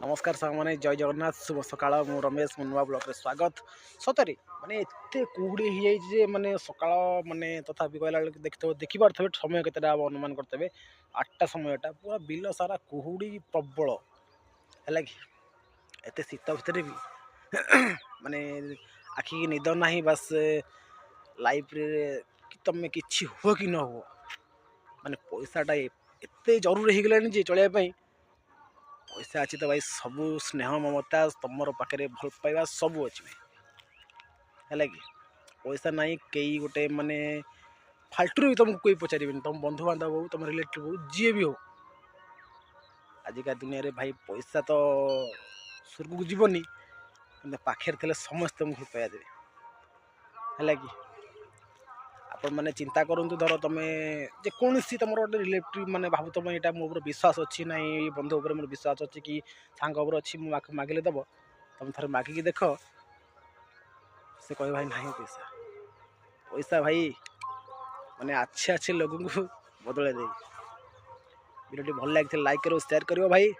नमस्कार सामने जय जगन्नाथ शुभ सकाळ मु रमेश मुनुआ ब्लॉक रे स्वागत सतरे माने एते कुहुड़ी हो जे माने सकाळ माने तथापि कहला देखि पारथबे समय केतेटा अनुमान करथबे 8टा समयटा पूरा बिल सारा कुहुड़ी प्रबल है कि एते शीत भितर भी माने आखि की निद नाही बस लाइफ रे कि तमे किछि हो कि न हो माने पैसाटा एते जरूरी हो गलानी जे चलिया पई पैसा अच्छी तो भाई सबू स्नेह ममता तुम पाखे भल पाइबा सबू अच्छे है कि पैसा नहीं कई गोटे माने फाल्टू भी तुमको कोई पचारे तुम बंधु बांधव हो तुम रिलेटिव हो जी भी हो आजिका दुनिया रे भाई पैसा तो स्वर्ग को जीवनी पाखे थे समस्त तुमको भल पाइबा देवे है कि आपण मैंने चिंता करूँ धर तुम्हें जेकोसी तुम गोटे रिलेटिव मैंने भाव तुम यहाँ मो विश्वास अच्छी ना बंधु उपर मोर विश्वास अच्छी कि सांग उपर अच्छी मागिले दब तुम थे मागिकी देख से कह भाई नहीं पैसा पैसा भाई मैंने अच्छे अच्छे लोगों को बदले दे वीडियो भल लगी लाइक करो शेयर करो भाई।